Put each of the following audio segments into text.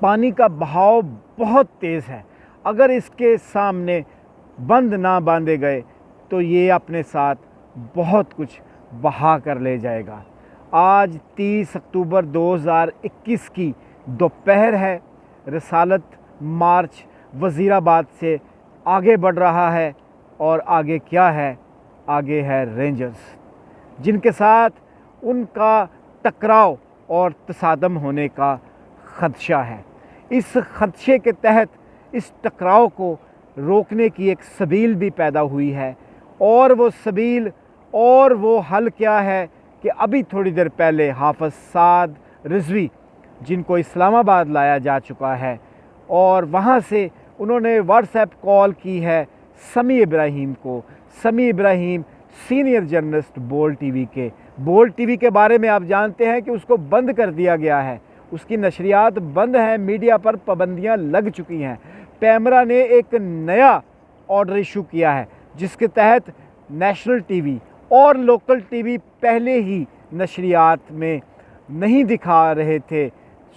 پانی کا بہاؤ بہت تیز ہے، اگر اس کے سامنے بند نہ باندھے گئے تو یہ اپنے ساتھ بہت کچھ بہا کر لے جائے گا۔ آج 30 اکتوبر 2021 کی دوپہر ہے۔ رسالت مارچ وزیر آباد سے آگے بڑھ رہا ہے، اور آگے کیا ہے؟ آگے ہے رینجرز، جن کے ساتھ ان کا ٹکراؤ اور تصادم ہونے کا خدشہ ہے۔ اس خدشے کے تحت اس ٹکراؤ کو روکنے کی ایک سبیل بھی پیدا ہوئی ہے، اور وہ سبیل اور وہ حل کیا ہے کہ ابھی تھوڑی دیر پہلے حافظ سعد رضوی، جن کو اسلام آباد لایا جا چکا ہے، اور وہاں سے انہوں نے واٹس ایپ کال کی ہے سمیع ابراہیم کو۔ Sami Ibrahim senior journalist Bol T V کے بارے میں آپ جانتے ہیں کہ اس کو بند کر دیا گیا ہے، اس کی نشریات بند ہیں، میڈیا پر پابندیاں لگ چکی ہیں۔ پیمرا نے ایک نیا آرڈر ایشو کیا ہے، جس کے تحت نیشنل ٹی وی اور لوکل ٹی وی پہلے ہی نشریات میں نہیں دکھا رہے تھے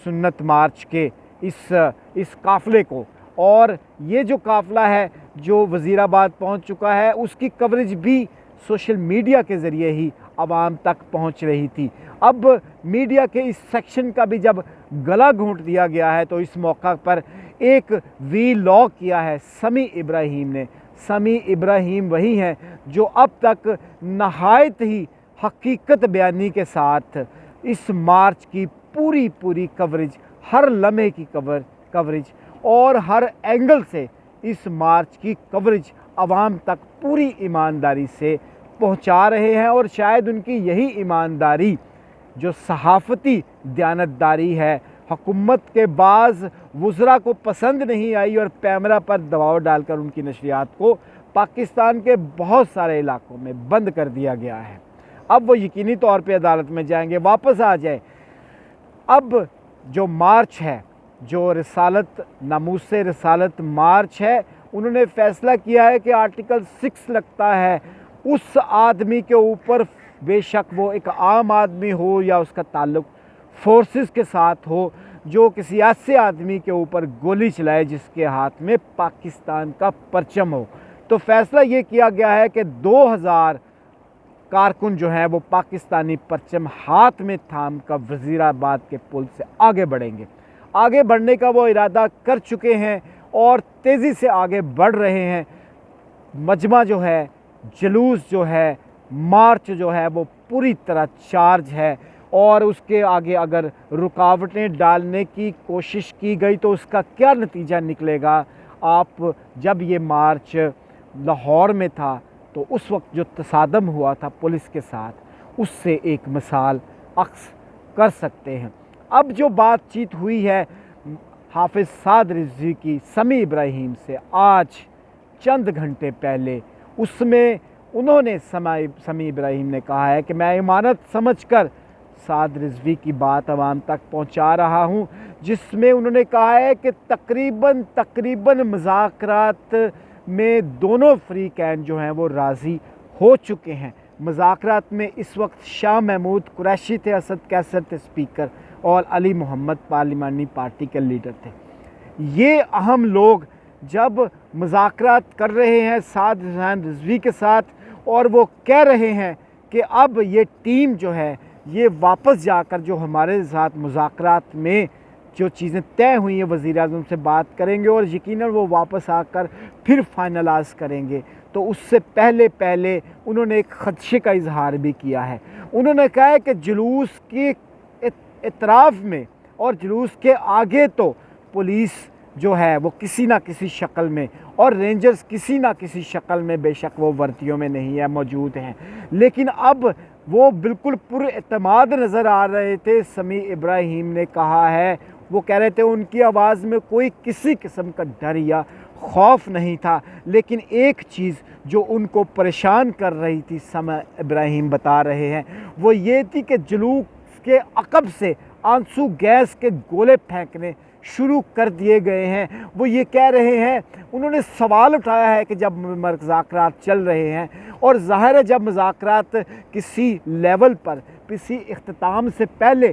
سنت مارچ کے اس قافلے کو، اور یہ جو قافلہ ہے جو وزیر آباد پہنچ چکا ہے، اس کی کوریج بھی سوشل میڈیا کے ذریعے ہی عوام تک پہنچ رہی تھی۔ اب میڈیا کے اس سیکشن کا بھی جب گلا گھونٹ دیا گیا ہے، تو اس موقع پر ایک وی لاگ کیا ہے سمیع ابراہیم نے۔ سمیع ابراہیم وہی ہیں جو اب تک نہایت ہی حقیقت بیانی کے ساتھ اس مارچ کی پوری کوریج، ہر لمحے کی کوریج اور ہر اینگل سے اس مارچ کی کوریج عوام تک پوری ایمانداری سے پہنچا رہے ہیں، اور شاید ان کی یہی ایمانداری جو صحافتی دیانتداری ہے، حکومت کے بعض وزراء کو پسند نہیں آئی، اور پیمرا پر دباؤ ڈال کر ان کی نشریات کو پاکستان کے بہت سارے علاقوں میں بند کر دیا گیا ہے۔ اب وہ یقینی طور پہ عدالت میں جائیں گے، واپس آ جائے۔ اب جو مارچ ہے، جو رسالت ناموس رسالت مارچ ہے، انہوں نے فیصلہ کیا ہے کہ آرٹیکل 6 لگتا ہے اس آدمی کے اوپر، بے شک وہ ایک عام آدمی ہو یا اس کا تعلق فورسز کے ساتھ ہو، جو کسی ایسے آدمی کے اوپر گولی چلائے جس کے ہاتھ میں پاکستان کا پرچم ہو۔ تو فیصلہ یہ کیا گیا ہے کہ 2000 کارکن جو ہیں وہ پاکستانی پرچم ہاتھ میں تھام کر وزیر آباد کے پل سے آگے بڑھیں گے۔ آگے بڑھنے کا وہ ارادہ کر چکے ہیں اور تیزی سے آگے بڑھ رہے ہیں۔ مجمع جو ہے، جلوس جو ہے، مارچ جو ہے، وہ پوری طرح چارج ہے، اور اس کے آگے اگر رکاوٹیں ڈالنے کی کوشش کی گئی تو اس کا کیا نتیجہ نکلے گا؟ آپ جب یہ مارچ لاہور میں تھا تو اس وقت جو تصادم ہوا تھا پولیس کے ساتھ، اس سے ایک مثال اخذ کر سکتے ہیں۔ اب جو بات چیت ہوئی ہے حافظ سعد رضوی کی سمیع ابراہیم سے آج چند گھنٹے پہلے، اس میں انہوں نے سمیع ابراہیم نے کہا ہے کہ میں امانت سمجھ کر سعد رضوی کی بات عوام تک پہنچا رہا ہوں، جس میں انہوں نے کہا ہے کہ تقریباً مذاکرات میں دونوں فریقین جو ہیں وہ راضی ہو چکے ہیں۔ مذاکرات میں اس وقت شاہ محمود قریشی تھے، اسد کیسر تھے اسپیکر، اور علی محمد پارلیمانی پارٹی کے لیڈر تھے۔ یہ اہم لوگ جب مذاکرات کر رہے ہیں سعد حسین رضوی کے ساتھ، اور وہ کہہ رہے ہیں کہ اب یہ ٹیم جو ہے یہ واپس جا کر جو ہمارے ساتھ مذاکرات میں جو چیزیں طے ہوئی ہیں وزیر اعظم سے بات کریں گے، اور یقیناً وہ واپس آ کر پھر فائنلائز کریں گے، تو اس سے پہلے انہوں نے ایک خدشے کا اظہار بھی کیا ہے۔ انہوں نے کہا ہے کہ جلوس کے اطراف میں اور جلوس کے آگے تو پولیس جو ہے وہ کسی نہ کسی شکل میں، اور رینجرز کسی نہ کسی شکل میں، بے شک وہ وردیوں میں نہیں ہے، موجود ہیں، لیکن اب وہ بالکل پر اعتماد نظر آ رہے تھے۔ سمیع ابراہیم نے کہا ہے، وہ کہہ رہے تھے ان کی آواز میں کوئی کسی قسم کا ڈر یا خوف نہیں تھا، لیکن ایک چیز جو ان کو پریشان کر رہی تھی، سمیع ابراہیم بتا رہے ہیں، وہ یہ تھی کہ جلوس کے عقب سے آنسو گیس کے گولے پھینکنے شروع کر دیے گئے ہیں۔ وہ یہ کہہ رہے ہیں، انہوں نے سوال اٹھایا ہے کہ جب مذاکرات چل رہے ہیں، اور ظاہر ہے جب مذاکرات کسی لیول پر، کسی اختتام سے پہلے